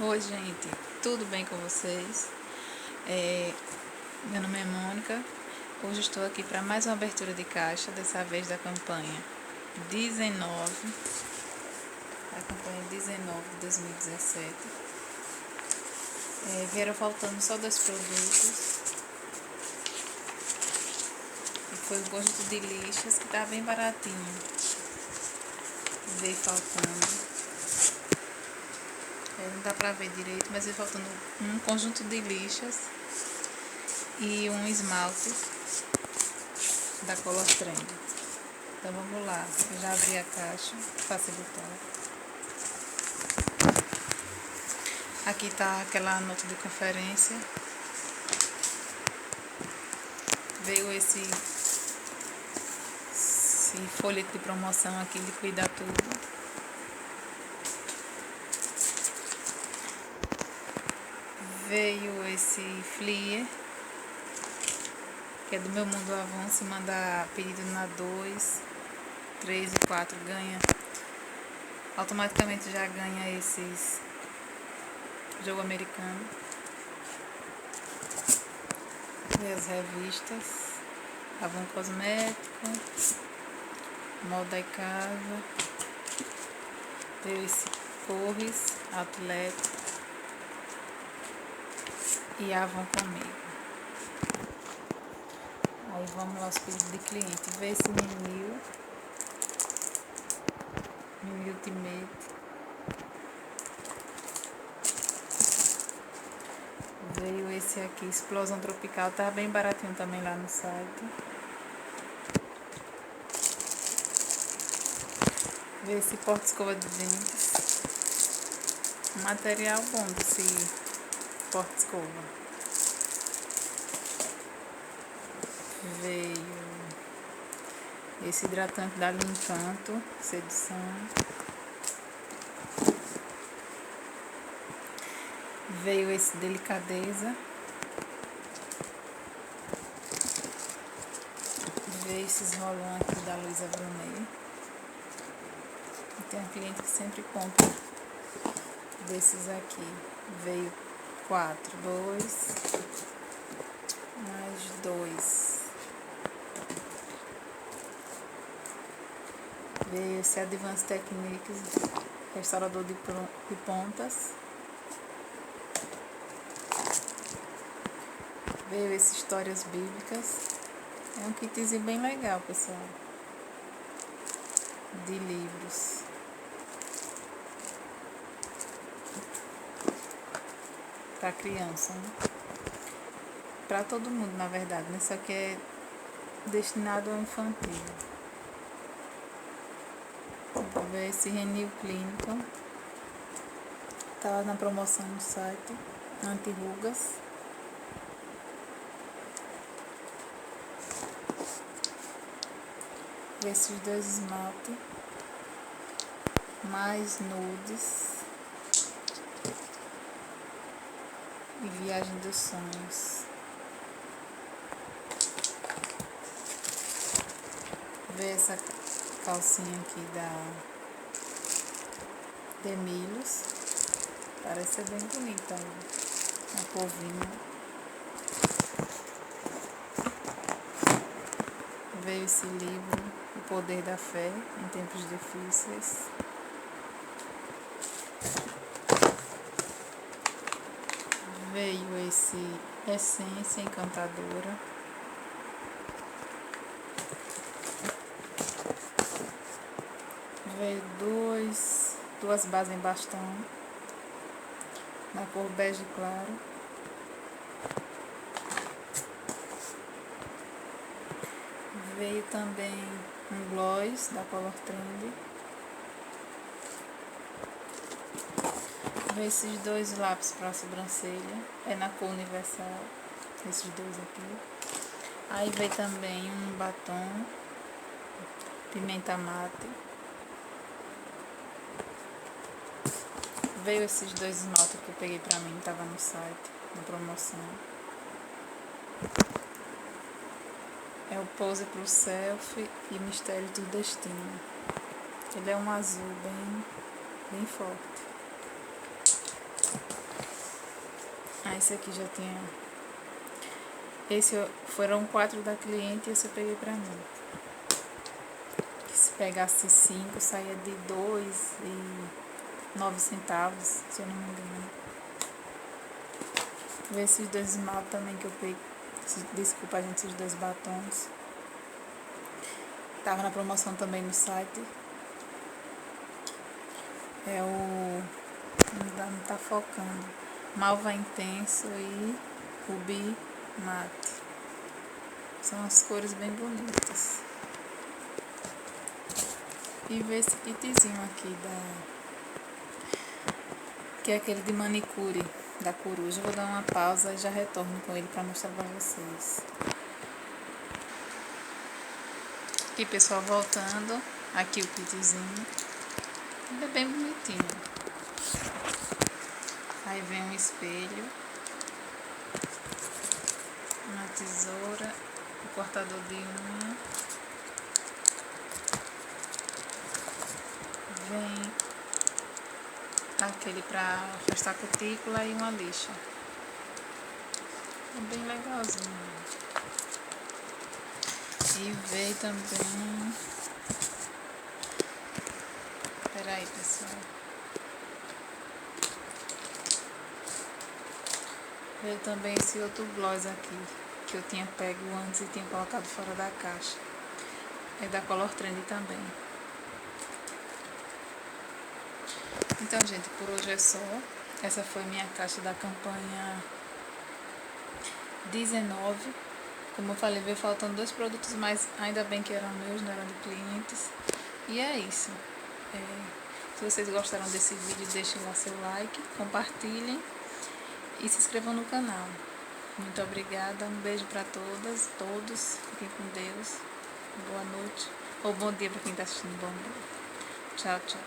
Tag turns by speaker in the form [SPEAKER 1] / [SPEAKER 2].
[SPEAKER 1] Oi, gente, tudo bem com vocês? Meu nome é Mônica. Hoje estou aqui para mais uma abertura de caixa, dessa vez da campanha 19, a campanha 19 de 2017. Vieram faltando só 2 produtos. E foi um conjunto de lixas que estava bem baratinho. Veio faltando. Não dá pra ver direito, mas veio faltando um conjunto de lixas e um esmalte da Color Trend. Então vamos lá, eu já abri a caixa, facilitar. Aqui tá aquela nota de conferência. Veio esse folheto de promoção aqui, liquida tudo. Veio esse flyer, que é do Meu Mundo Avon. Se manda pedido na 2, 3 e 4, ganha. Automaticamente já ganha esses jogo americano. Veio as revistas, Avon Cosmético, Moda e Casa. Veio esse Corres, Atleta e Avon Comigo. Aí vamos lá, os pedidos de cliente. Veio esse Mimil Ultimate. Veio esse aqui, Explosão Tropical. Tá bem baratinho também lá no site. Veio esse porta-escova de dentes. Material bom desse porta-escova. Veio esse hidratante da Encanto, Sedução. Veio esse Delicadeza. Veio esses rolão aqui da Luísa Brunet. E tem um cliente que sempre compra desses aqui. Veio 4, 2, mais 2. Veio esse Advanced Techniques, restaurador de pontas. Veio esse Histórias Bíblicas. É um kitzinho bem legal, pessoal, de livros. Para criança, né? Para todo mundo, na verdade, né? Só que é destinado ao infantil. Vou ver esse Renew Clinical. Tá na promoção no site. Anti-rugas. Esses 2 esmalte. Mais nudes. E Viagem dos Sonhos. Ver essa calcinha aqui da Demilhos. Parece ser bem bonita, uma polvinha. Veio esse livro, O Poder da Fé em Tempos Difíceis. Veio esse Essência Encantadora. Veio duas bases em bastão, na cor bege claro. Veio também um gloss da Color Trend. Veio esses 2 lápis para sobrancelha, é na cor universal, esses 2 aqui. Aí veio também um batom, Pimenta Mate. Veio esses 2 esmaltes que eu peguei pra mim, tava no site, na promoção. É o Pose pro Selfie e Mistério do Destino. Ele é um azul bem forte. esse aqui já tinha. Foram 4 da cliente e esse eu peguei pra mim. Se pegasse 5, saía de 2,09 centavos, se eu não me engano. Vê esses 2 esmaltes também que eu peguei. Desculpa, gente, esses 2 batons. Tava na promoção também no site. É o... Não tá focando. Malva Intenso e Rubi Mate. São as cores bem bonitas. E ver esse kitzinho aqui que é aquele de manicure da Coruja. Eu vou dar uma pausa e já retorno com ele para mostrar para vocês. Aqui, pessoal, voltando. Aqui o kitzinho. Ele é bem bonitinho. Aí vem um espelho, uma tesoura, um cortador de unha. Vem aquele para afastar a cutícula e uma lixa. É bem legalzinho. E veio também... Peraí, pessoal. Veio também esse outro gloss aqui, que eu tinha pego antes e tinha colocado fora da caixa. É da Color Trend também. Então, gente, por hoje é só. Essa foi minha caixa da campanha 19. Como eu falei, veio faltando 2 produtos, mas ainda bem que eram meus, não eram de clientes. E é isso. Se vocês gostaram desse vídeo, deixem lá seu like, compartilhem e se inscrevam no canal. Muito obrigada, um beijo para todas, todos, fiquem com Deus, boa noite, ou bom dia para quem está assistindo, bom dia. Tchau, tchau.